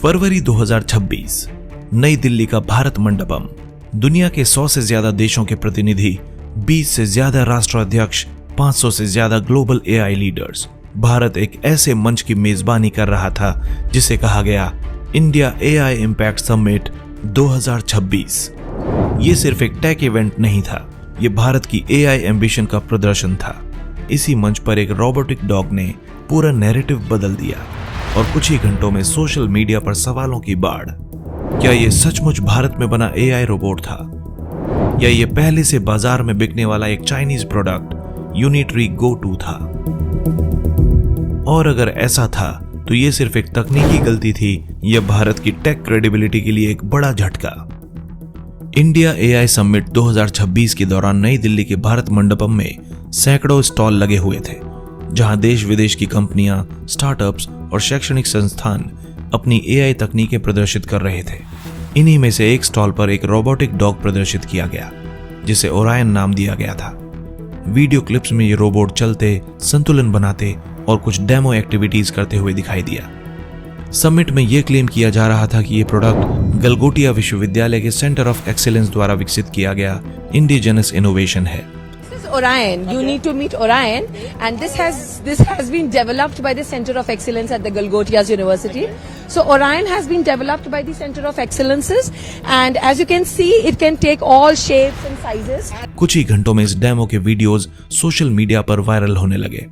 फरवरी 2026, नई दिल्ली का भारत मंडपम। दुनिया के 100 से ज्यादा देशों के प्रतिनिधि, 20 से ज्यादा राष्ट्राध्यक्ष, 500 से ज्यादा ग्लोबल एआई लीडर्स। भारत एक ऐसे मंच की मेजबानी कर रहा था जिसे कहा गया इंडिया एआई इम्पैक्ट समिट 2026। ये सिर्फ एक टेक इवेंट नहीं था, ये भारत की एआई एम्बिशन का प्रदर्शन था। इसी मंच पर एक रोबोटिक डॉग ने पूरा नैरेटिव बदल दिया और कुछ ही घंटों में सोशल मीडिया पर सवालों की बाढ़। क्या ये सचमुच भारत में बना एआई रोबोट था, या ये पहले से बाजार में बिकने वाला एक चाइनीज प्रोडक्ट यूनिट्री गो 2 था? और अगर ऐसा था तो ये सिर्फ एक तकनीकी गलती थी या भारत की टेक क्रेडिबिलिटी के लिए एक बड़ा झटका? इंडिया एआई समिट 2026 के दौरान नई दिल्ली के भारत मंडपम में सैकड़ों स्टॉल लगे हुए थे, जहां देश विदेश की कंपनियां, स्टार्टअप्स और शैक्षणिक संस्थान अपनी एआई तकनीकें प्रदर्शित कर रहे थे। इन्हीं में से एक स्टॉल पर एक रोबोटिक डॉग प्रदर्शित किया गया, जिसे ओरायन नाम दिया गया था। वीडियो क्लिप्स में ये रोबोट चलते, संतुलन बनाते और कुछ डेमो एक्टिविटीज करते हुए दिखाई दिया। समिट में यह क्लेम किया जा रहा था कि यह प्रोडक्ट गलगोटिया विश्वविद्यालय के सेंटर ऑफ एक्सीलेंस द्वारा विकसित किया गया इंडिजिनस इनोवेशन है। Orion, you need to meet Orion, and this has been developed by the Center of Excellence at the Galgotias University. So Orion has been developed by the Center of Excellences, and as you can see, it can take all shapes and sizes. कुछ ही घंटों में इस demo के videos social media पर viral होने लगे।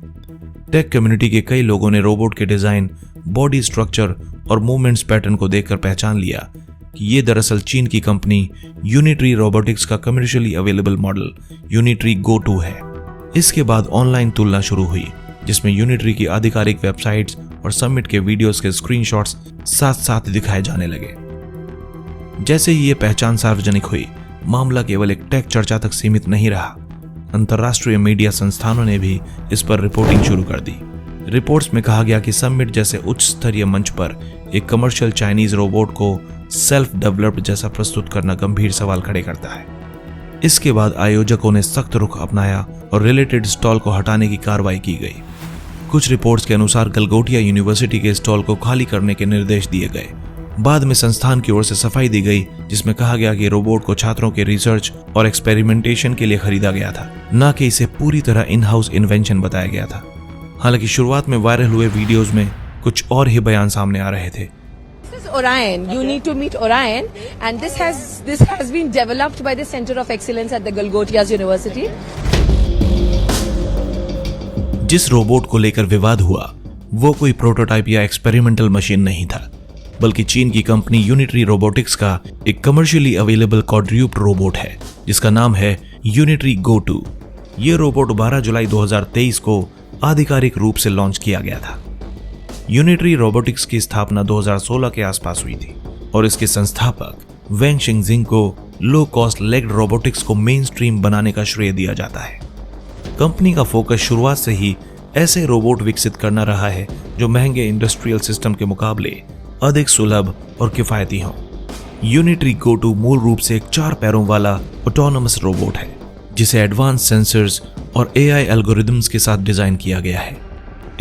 Take community के कई लोगों ने रोबोट के डिजाइन, बॉडी स्ट्रक्चर और मूवमेंट्स पैटर्न को देखकर पहचान लिया कि ये दरअसल चीन की कंपनी यूनिट्री रोबोटिक्स का कमर्शियली अवेलेबल मॉडल यूनिट्री गो 2 है। इसके बाद ऑनलाइन तुलना शुरू हुई, जिसमें यूनिट्री की आधिकारिक वेबसाइट्स और समिट के वीडियोस के स्क्रीनशॉट्स साथ साथ दिखाए जाने लगे। जैसे ही ये पहचान सार्वजनिक हुई, मामला केवल एक टेक चर्चा तक सीमित नहीं रहा। अंतर्राष्ट्रीय मीडिया संस्थानों ने भी इस पर रिपोर्टिंग शुरू कर दी। रिपोर्ट्स में कहा गया कि समिट जैसे उच्च स्तरीय मंच पर एक कमर्शियल चाइनीज रोबोट को सेल्फ डेवलप्ड जैसा प्रस्तुत करना गंभीर सवाल खड़े करता है। इसके बाद आयोजकों ने सख्त रुख अपनाया और रिलेटेड स्टॉल को हटाने की कार्रवाई की गई। कुछ रिपोर्ट्स के अनुसार गलगोटिया यूनिवर्सिटी के स्टॉल को खाली करने के निर्देश दिए गए। बाद में संस्थान की ओर से सफाई दी गई, जिसमें कहा गया कि रोबोट को छात्रों के रिसर्च और एक्सपेरिमेंटेशन के लिए खरीदा गया था, न कि इसे पूरी तरह इन हाउस इन्वेंशन बताया गया था। हालांकि शुरुआत में वायरल हुए वीडियोस में कुछ और ही बयान सामने आ रहे थे। Orion, you need to meet Orion, and this has been developed by the Center of Excellence at the Galgotias University. जिस रोबोट को लेकर विवाद हुआ वो कोई प्रोटोटाइप या एक्सपेरिमेंटल मशीन नहीं था, बल्कि चीन की कंपनी यूनिट्री रोबोटिक्स का एक कमर्शियली अवेलेबल क्वाड्रूप्ड रोबोट है, जिसका नाम है यूनिट्री गो 2। ये रोबोट 12 जुलाई 2023 को आधिकारिक रूप से लॉन्च किया गया था। यूनिट्री रोबोटिक्स की स्थापना 2016 के आसपास हुई थी और इसके संस्थापक वेंग शिंगजिंग को लो कॉस्ट लेग्ड रोबोटिक्स को मेन स्ट्रीम बनाने का श्रेय दिया जाता है। कंपनी का फोकस शुरुआत से ही ऐसे रोबोट विकसित करना रहा है जो महंगे इंडस्ट्रियल सिस्टम के मुकाबले अधिक सुलभ और किफायती हों। यूनिट्री गो 2 मूल रूप से एक 4 पैरों वाला ऑटोनोमस रोबोट है, जिसे एडवांस सेंसर्स और एआई एल्गोरिदम्स के साथ डिजाइन किया गया है।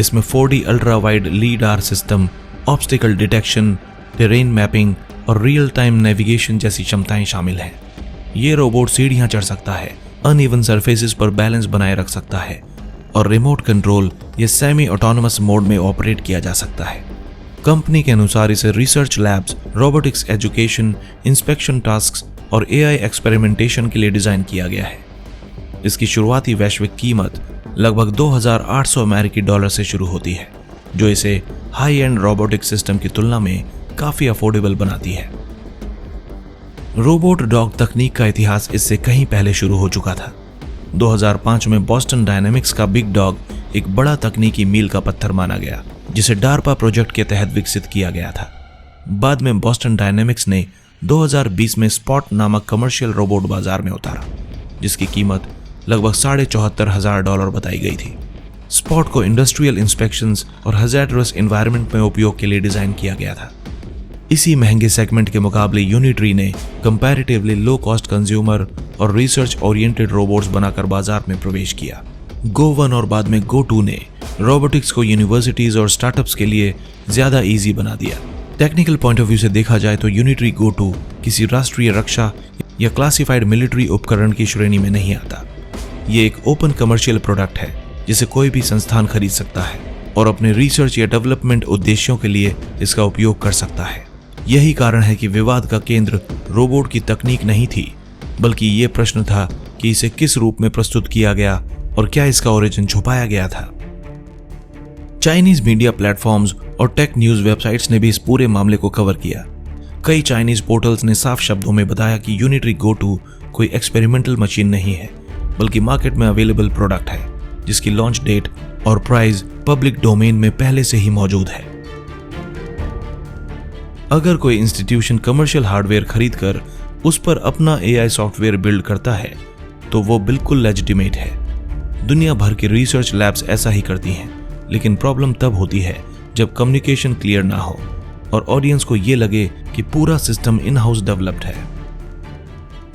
इसमें 4D ultra wide लीडार system, obstacle detection, terrain mapping और रियल टाइम नेविगेशन जैसी क्षमताएं शामिल हैं। ये रोबोट सीढ़ियां चढ़ सकता है, अनइवन सरफेसेस पर बैलेंस बनाए रख सकता है और रिमोट कंट्रोल या सेमी ऑटोनोमस मोड में ऑपरेट किया जा सकता है। कंपनी के अनुसार इसे research labs, robotics education, inspection tasks और एआई एक्सपेरिमेंटेशन के लिए डिजाइन किया गया है। इसकी शुरुआती वैश्विक कीमत लगभग 2,800 अमेरिकी डॉलर से शुरू होती है, जो इसे हाई एंड रोबोटिक सिस्टम की तुलना में काफी अफोर्डेबल बनाती है। रोबोट डॉग तकनीक का इतिहास इससे कहीं पहले शुरू हो चुका था। 2005 में बॉस्टन डायनेमिक्स का बिग डॉग एक बड़ा तकनीकी मील का पत्थर माना गया, जिसे डार्पा प्रोजेक्ट के तहत विकसित किया गया था। बाद में बॉस्टन डायनेमिक्स ने 2020 में स्पॉट नामक कमर्शियल रोबोट बाजार में उतारा, जिसकी कीमत लगभग $74,500 बताई गई थी। स्पॉट को इंडस्ट्रियल इंस्पेक्शंस और हज़ार्डस एनवायरनमेंट में उपयोग के लिए डिजाइन किया गया था। इसी महंगे सेगमेंट के मुकाबले यूनिट्री ने कंपैरेटिवली लो कॉस्ट कंज्यूमर और रिसर्च ओरिएंटेड रोबोट्स बनाकर बाजार में प्रवेश किया। गो 1 और बाद में गो 2 ने रोबोटिक्स को यूनिवर्सिटीज और स्टार्टअप्स के लिए ज्यादा इजी बना दिया। टेक्निकल पॉइंट ऑफ व्यू से देखा जाए तो यूनिटरी गो टू किसी राष्ट्रीय रक्षा या क्लासिफाइड मिलिट्री उपकरण की श्रेणी में नहीं आता। ये एक ओपन कमर्शियल प्रोडक्ट है जिसे कोई भी संस्थान खरीद सकता है और अपने रिसर्च या डेवलपमेंट उद्देश्यों के लिए इसका उपयोग कर सकता है। यही कारण है कि विवाद का केंद्र रोबोट की तकनीक नहीं थी, बल्कि ये प्रश्न था कि इसे किस रूप में प्रस्तुत किया गया और क्या इसका ओरिजिन छुपाया गया था। चाइनीज मीडिया प्लेटफॉर्म्स और टेक न्यूज वेबसाइट्स ने भी इस पूरे मामले को कवर किया। कई चाइनीज पोर्टल्स ने साफ शब्दों में बताया कि यूनिटरी गो टू कोई एक्सपेरिमेंटल मशीन नहीं है, बल्कि मार्केट में अवेलेबल प्रोडक्ट है जिसकी लॉन्च डेट और प्राइस पब्लिक डोमेन में पहले से ही मौजूद है। अगर कोई इंस्टीट्यूशन कमर्शियल हार्डवेयर खरीदकर उस पर अपना AI सॉफ्टवेयर बिल्ड करता है तो वो बिल्कुल लेजिटिमेट है। दुनिया भर के रिसर्च लैब्स ऐसा ही करती हैं, लेकिन प्रॉब्लम तब होती है जब कम्युनिकेशन क्लियर ना हो और ऑडियंस को ये लगे कि पूरा सिस्टम इन हाउस डेवलप्ड है।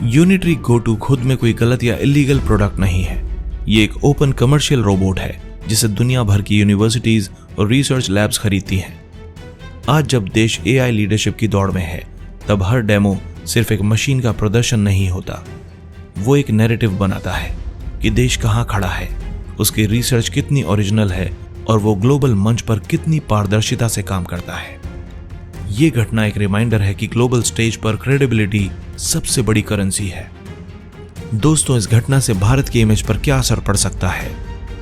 यूनिटरी गो टू खुद में कोई गलत या इलीगल प्रोडक्ट नहीं है। ये एक ओपन कमर्शियल रोबोट है जिसे दुनिया भर की यूनिवर्सिटीज और रिसर्च लैब्स खरीदती हैं। आज जब देश AI लीडरशिप की दौड़ में है, तब हर डेमो सिर्फ एक मशीन का प्रदर्शन नहीं होता, वो एक नैरेटिव बनाता है कि देश कहाँ खड़ा है, उसकी रिसर्च कितनी ओरिजिनल है और वो ग्लोबल मंच पर कितनी पारदर्शिता से काम करता है। ये घटना एक रिमाइंडर है कि ग्लोबल स्टेज पर क्रेडिबिलिटी सबसे बड़ी करेंसी है। दोस्तों, इस घटना से भारत की इमेज पर क्या असर पड़ सकता है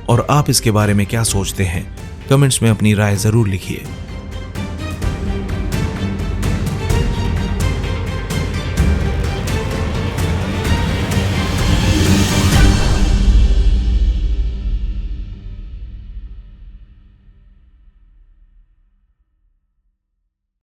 और आप इसके बारे में क्या सोचते हैं? कमेंट्स में अपनी राय जरूर लिखिए।